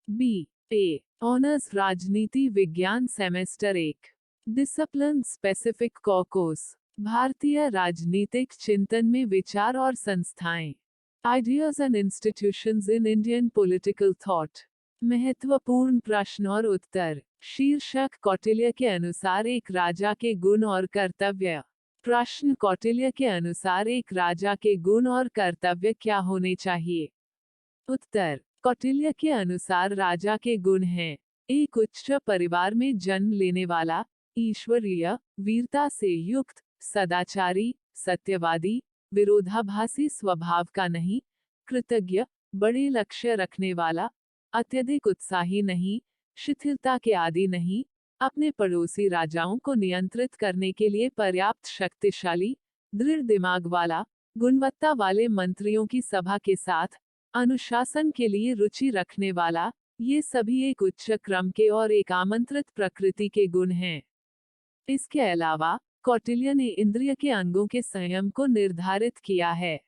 B A honours राजनीति विज्ञान semester 1 discipline specific course भारतीय राजनीतिक चिंतन में विचार और संस्थाएं ideas and institutions in Indian political thought महत्वपूर्ण प्रश्न और उत्तर शीर्षक कौटिल्य के अनुसार एक राजा के गुण और कर्तव्य प्रश्न कौटिल्य के अनुसार एक राजा के गुण और कर्तव्य क्या होने चाहिए उत्तर कौटिल्य के अनुसार राजा के गुण हैं एक उच्च परिवार में जन्म लेने वाला ईश्वरीय वीरता से युक्त सदाचारी सत्यवादी विरोधाभासी स्वभाव का नहीं कृतज्ञ बड़े लक्ष्य रखने वाला अत्यधिक उत्साही नहीं शिथिलता के आदि नहीं अपने पड़ोसी राजाओं को नियंत्रित करने के लिए पर्याप्त शक्तिशाली दृढ़ दिमाग वाला गुणवत्ता वाले मंत्रियों की सभा के साथ अनुशासन के लिए रुचि रखने वाला ये सभी एक उच्च क्रम के और एक आमंत्रित प्रकृति के गुण हैं। इसके अलावा कौटिल्य ने इंद्रिय के अंगों के संयम को निर्धारित किया है।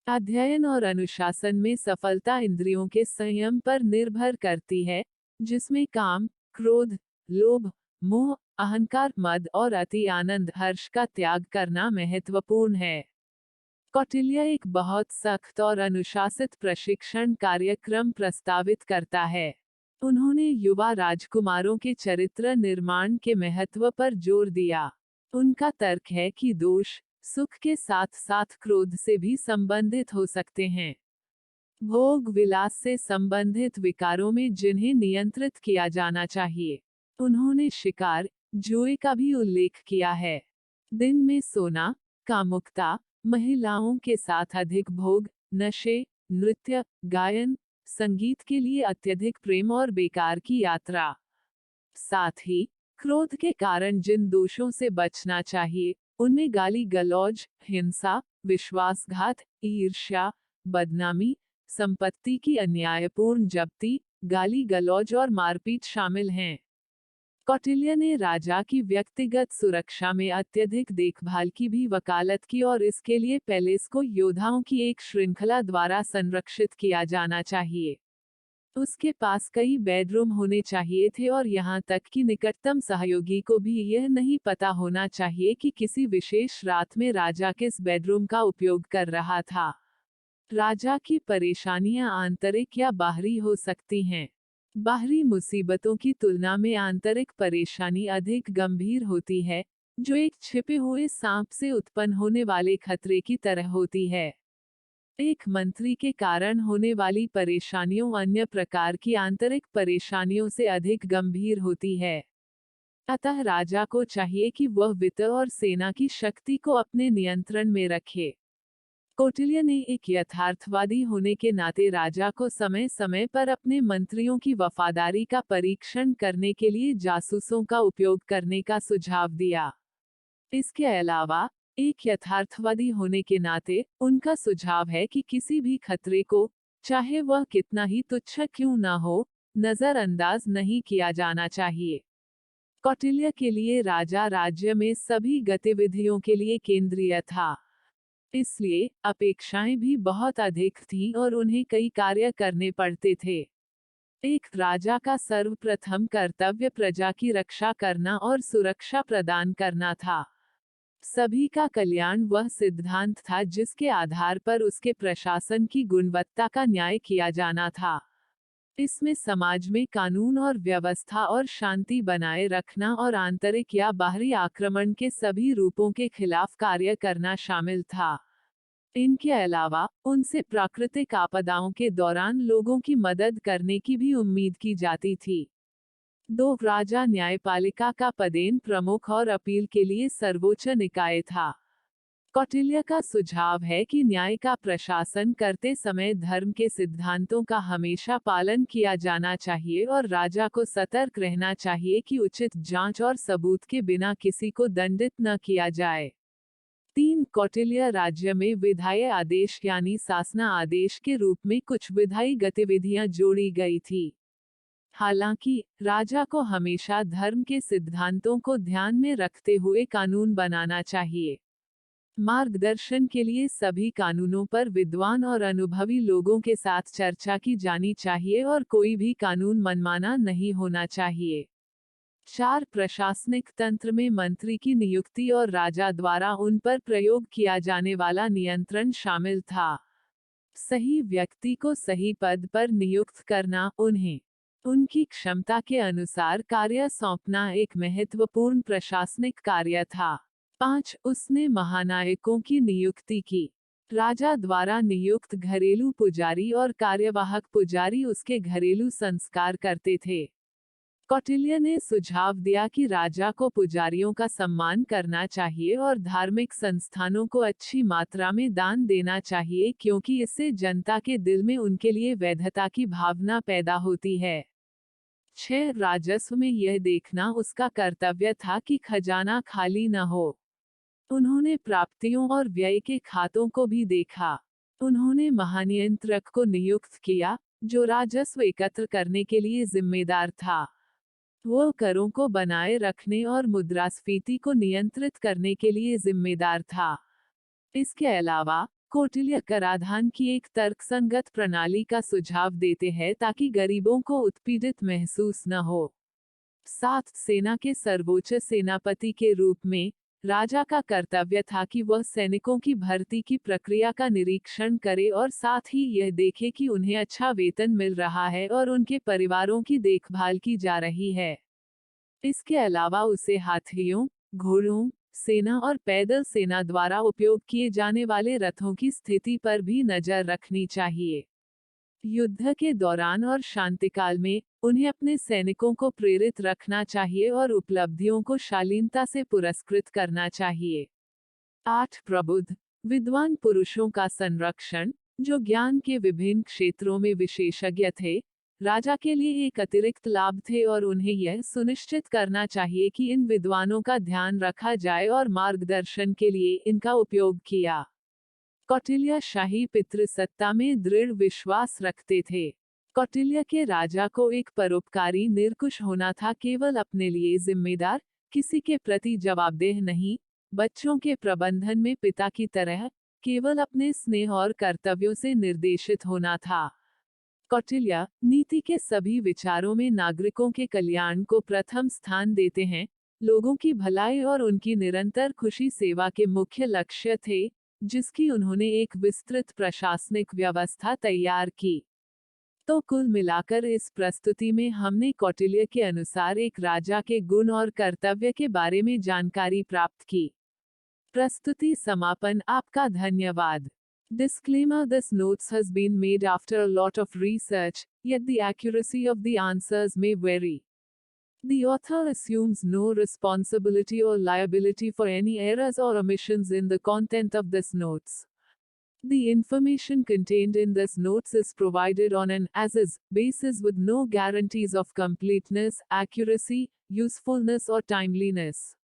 अध्ययन और अनुशासन में सफलता इंद्रियों के संयम पर निर्भर करती है, जिसमें काम, क्रोध, लोभ, मोह, अहंकार, मद और अति आनंद हर्ष का त्याग करना महत्वपूर्ण है। कौटिल्य एक बहुत सख्त और अनुशासित प्रशिक्षण कार्यक्रम प्रस्तावित करता है। उन्होंने युवा राजकुमारों के चरित्र निर्माण के महत्व पर जोर दिया। उनका तर्क है कि दोष सुख के साथ साथ क्रोध से भी संबंधित हो सकते हैं। भोग विलास से संबंधित विकारों में जिन्हें नियंत्रित किया जाना चाहिए। उन्होंने शिकार, जुए का भी उल्लेख किया है। दिन में सोना, कामुकता, महिलाओं के साथ अधिक भोग, नशे, नृत्य, गायन, संगीत के लिए अत्यधिक प्रेम और बेकार की यात्रा। साथ ही क्रोध के कारण जिन दोषों से बचना चाहिए, उनमें गाली गलौज, हिंसा, विश्वासघात, ईर्ष्या, बदनामी, संपत्ति की अन्यायपूर्ण जब्ती, गाली गलौज और मारपीट शामिल हैं। कौटिल्य ने राजा की व्यक्तिगत सुरक्षा में अत्यधिक देखभाल की भी वकालत की और इसके लिए पैलेस को योद्धाओं की एक श्रृंखला द्वारा संरक्षित किया जाना चाहिए। उसके पास कई बेडरूम होने चाहिए थे और यहाँ तक कि निकटतम सहयोगी को भी यह नहीं पता होना चाहिए कि किसी विशेष रात में राजा किस बेडरूम का उपयोग कर रहा था। राजा की परेशानियां आंतरिक या बाहरी हो सकती हैं। बाहरी मुसीबतों की तुलना में आंतरिक परेशानी अधिक गंभीर होती है, जो एक छिपे हुए सांप से उत्पन्न होने वाले खतरे की तरह होती है। एक मंत्री के कारण होने वाली परेशानियों अन्य प्रकार की आंतरिक परेशानियों से अधिक गंभीर होती है। अतः राजा को चाहिए कि वह वित्त और सेना की शक्ति को अपने नियंत्रण में रखे। कौटिल्य ने एक यथार्थवादी होने के नाते राजा को समय समय पर अपने मंत्रियों की वफादारी का परीक्षण करने के लिए जासूसों का उपयोग करने का सुझाव दिया। इसके अलावा एक यथार्थवादी होने के नाते उनका सुझाव है कि किसी भी खतरे को, चाहे वह कितना ही तुच्छ क्यों न हो, नजरअंदाज नहीं किया जाना चाहिए। कौटिल्य के लिए राजा राज्य में सभी गतिविधियों के लिए केंद्रीय था, इसलिए अपेक्षाएं भी बहुत अधिक थीं और उन्हें कई कार्य करने पड़ते थे। एक राजा का सर्वप्रथम कर्तव्य प्रजा की रक्षा करना और सुरक्षा प्रदान करना था। सभी का कल्याण वह सिद्धांत था जिसके आधार पर उसके प्रशासन की गुणवत्ता का न्याय किया जाना था। इसमें समाज में कानून और व्यवस्था और शांति बनाए रखना और आंतरिक या बाहरी आक्रमण के सभी रूपों के खिलाफ कार्य करना शामिल था। इनके अलावा उनसे प्राकृतिक आपदाओं के दौरान लोगों की मदद करने की भी उम्मीद की जाती थी। दो राजा न्यायपालिका का पदेन प्रमुख और अपील के लिए सर्वोच्च निकाय था। कौटिल्य का सुझाव है कि न्याय का प्रशासन करते समय धर्म के सिद्धांतों का हमेशा पालन किया जाना चाहिए और राजा को सतर्क रहना चाहिए कि उचित जांच और सबूत के बिना किसी को दंडित न किया जाए। 3 कौटिल्य राज्य में विधायी आदेश यानी शासना आदेश के रूप में कुछ विधायी गतिविधियां जोड़ी गई थी। हालांकि राजा को हमेशा धर्म के सिद्धांतों को ध्यान में रखते हुए कानून बनाना चाहिए। मार्गदर्शन के लिए सभी कानूनों पर विद्वान और अनुभवी लोगों के साथ चर्चा की जानी चाहिए और कोई भी कानून मनमाना नहीं होना चाहिए। 4 प्रशासनिक तंत्र में मंत्री की नियुक्ति और राजा द्वारा उन पर प्रयोग किया जाने वाला नियंत्रण शामिल था। सही व्यक्ति को सही पद पर नियुक्त करना, उन्हें उनकी क्षमता के अनुसार कार्य सौंपना एक महत्वपूर्ण प्रशासनिक कार्य था। 5. उसने महानायकों की नियुक्ति की। राजा द्वारा नियुक्त घरेलू पुजारी और कार्यवाहक पुजारी उसके घरेलू संस्कार करते थे। कौटिल्य ने सुझाव दिया कि राजा को पुजारियों का सम्मान करना चाहिए और धार्मिक संस्थानों को अच्छी मात्रा में दान देना चाहिए क्योंकि इससे जनता के दिल में उनके लिए वैधता की भावना पैदा होती है। 6. राजस्व में यह देखना उसका कर्तव्य था कि खजाना खाली न हो। उन्होंने प्राप्तियों और व्यय के खातों को भी देखा। उन्होंने महानियंत्रक को नियुक्त किया, जो राजस्व एकत्र करने के लिए जिम्मेदार था। वो करों को बनाए रखने और मुद्रास्फीति को नियंत्रित करने के लिए जिम्मेदार था। इसके अलावा, कौटिल्य कराधान की एक तर्कसंगत प्रणाली का सुझाव देते हैं ताकि गरीबों को उत्पीड़ित महसूस न हो। 7. सेना के सर्वोच्च सेनापति के रूप में, राजा का कर्तव्य था कि वह सैनिकों की भर्ती की प्रक्रिया का निरीक्षण करे और साथ ही यह देखे कि उन्हें अच्छा वेतन मिल रहा है और उनके परिवारों की देखभाल की जा रही है। इसके अलावा उसे हाथियों, घोड़ों, सेना और पैदल सेना द्वारा उपयोग किए जाने वाले रथों की स्थिति पर भी नजर रखनी चाहिए। युद्ध के दौरान और शांतिकाल में, उन्हें अपने सैनिकों को प्रेरित रखना चाहिए और उपलब्धियों को शालीनता से पुरस्कृत करना चाहिए। 8. प्रबुद्ध, विद्वान पुरुषों का संरक्षण, जो ज्ञान के विभिन्न क्षेत्रों में विशेषज्ञ थे, राजा के लिए एक अतिरिक्त लाभ थे और उन्हें यह सुनिश्चित करना चाहिए कि इन विद्वानों का ध्यान रखा जाए और मार्गदर्शन के लिए इनका उपयोग किया। कौटिल्य शाही पितृसत्ता में दृढ़ विश्वास रखते थे। कौटिल्य के राजा को एक परोपकारी निरंकुश होना था, केवल अपने लिए जिम्मेदार, किसी के प्रति जवाबदेह नहीं, बच्चों के प्रबंधन में पिता की तरह, केवल अपने स्नेह और कर्तव्यों से निर्देशित होना था। कौटिल्य नीति के सभी विचारों में नागरिकों के कल्याण को प्रथम स्थान देते हैं, लोगों की भलाई और उनकी निरंतर खुशी सेवा के मुख्य लक्ष्य थे, जिसकी उन्होंने एक विस्तृत प्रशासनिक व्यवस्था तैयार की। तो कुल मिलाकर इस प्रस्तुति में हमने कौटिल्य के अनुसार एक राजा के गुण और कर्तव्य के बारे में जानकारी प्राप्त की। प्रस्तुति समापन। आपका धन्यवाद। Disclaimer: This notes has been made after a lot of research, yet the accuracy of the answers may vary. The author assumes no responsibility or liability for any errors or omissions in the content of this notes. The information contained in this notes is provided on an as-is basis with no guarantees of completeness, accuracy, usefulness or timeliness.